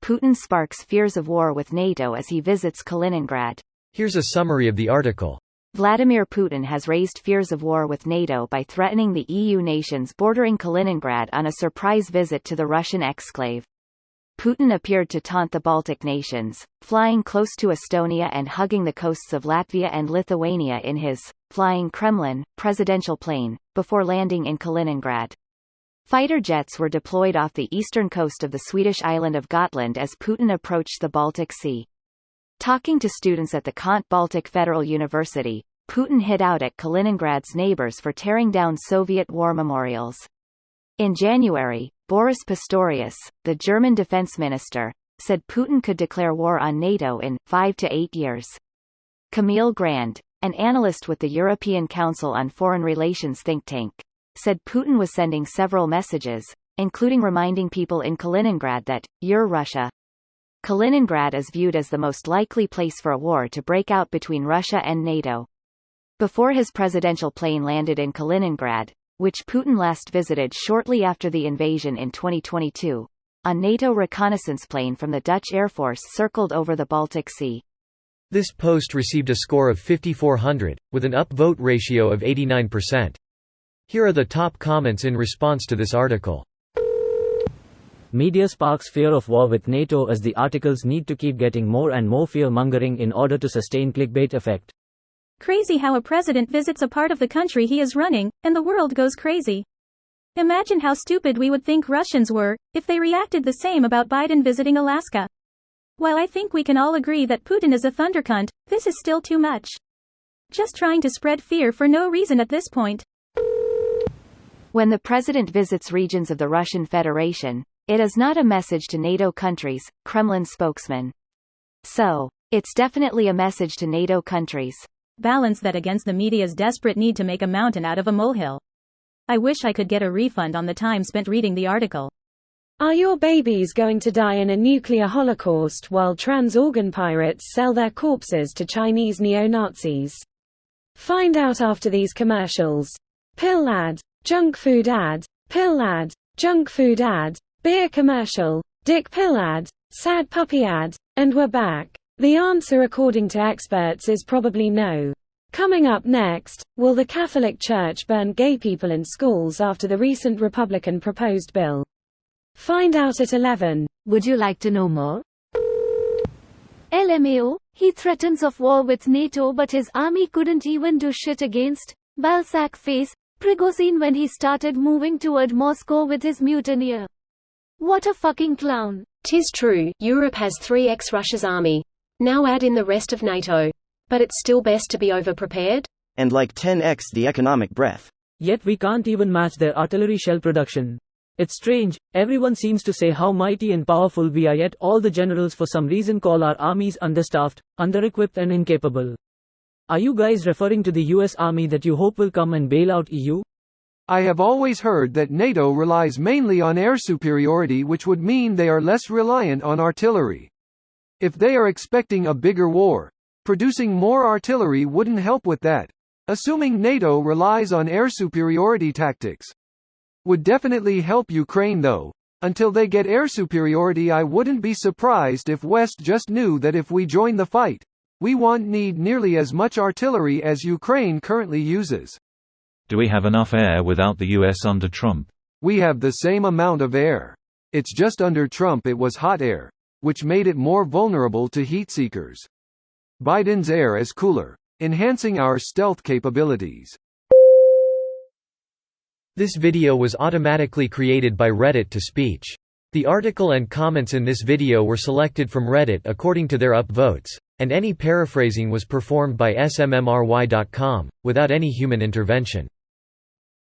Putin sparks fears of war with NATO as he visits Kaliningrad. Here's a summary of the article. Vladimir Putin has raised fears of war with NATO by threatening the EU nations bordering Kaliningrad on a surprise visit to the Russian exclave. Putin appeared to taunt the Baltic nations, flying close to Estonia and hugging the coasts of Latvia and Lithuania in his Flying Kremlin presidential plane, before landing in Kaliningrad. Fighter jets were deployed off the eastern coast of the Swedish island of Gotland as Putin approached the Baltic Sea. Talking to students at the Kant Baltic Federal University, Putin hit out at Kaliningrad's neighbors for tearing down Soviet war memorials. In January, Boris Pistorius, the German defense minister, said Putin could declare war on NATO in 5 to 8 years. Camille Grand, an analyst with the European Council on Foreign Relations think tank, said Putin was sending several messages, including reminding people in Kaliningrad that, "You're Russia." Kaliningrad is viewed as the most likely place for a war to break out between Russia and NATO. Before his presidential plane landed in Kaliningrad, which Putin last visited shortly after the invasion in 2022, a NATO reconnaissance plane from the Dutch Air Force circled over the Baltic Sea. This post received a score of 5,400, with an upvote ratio of 89%. Here are the top comments in response to this article. Media sparks fear of war with NATO as the articles need to keep getting more and more fear-mongering in order to sustain clickbait effect. Crazy how a president visits a part of the country he is running, and the world goes crazy. Imagine how stupid we would think Russians were, if they reacted the same about Biden visiting Alaska. While I think we can all agree that Putin is a thundercunt, this is still too much. Just trying to spread fear for no reason at this point. When the president visits regions of the Russian Federation, it is not a message to NATO countries, Kremlin spokesman. So, it's definitely a message to NATO countries. Balance that against the media's desperate need to make a mountain out of a molehill. I wish I could get a refund on the time spent reading the article. Are your babies going to die in a nuclear holocaust while trans organ pirates sell their corpses to Chinese neo-Nazis? Find out after these commercials. Pill ad, junk food ad, pill ad, junk food ad, beer commercial, dick pill ad, sad puppy ad, and we're back. The answer according to experts is probably no. Coming up next, will the Catholic Church ban gay people in schools after the recent Republican proposed bill? Find out at 11. Would you like to know more? LMAO, he threatens of war with NATO but his army couldn't even do shit against Balzac face Prigozhin when he started moving toward Moscow with his mutineer. What a fucking clown. 'Tis true, Europe has 3x Russia's army. Now add in the rest of NATO. But it's still best to be over-prepared? And like 10x the economic breadth. Yet we can't even match their artillery shell production. It's strange, everyone seems to say how mighty and powerful we are, yet all the generals for some reason call our armies understaffed, under-equipped and incapable. Are you guys referring to the US Army that you hope will come and bail out EU? I have always heard that NATO relies mainly on air superiority, which would mean they are less reliant on artillery. If they are expecting a bigger war, producing more artillery wouldn't help with that. Assuming NATO relies on air superiority tactics would definitely help Ukraine though. Until they get air superiority, I wouldn't be surprised if West just knew that if we join the fight, we won't need nearly as much artillery as Ukraine currently uses. Do we have enough air without the US under Trump? We have the same amount of air. It's just under Trump it was hot air, which made it more vulnerable to heat seekers. Biden's air is cooler, enhancing our stealth capabilities. This video was automatically created by Reddit to speech. The article and comments in this video were selected from Reddit according to their upvotes, and any paraphrasing was performed by smmry.com, without any human intervention.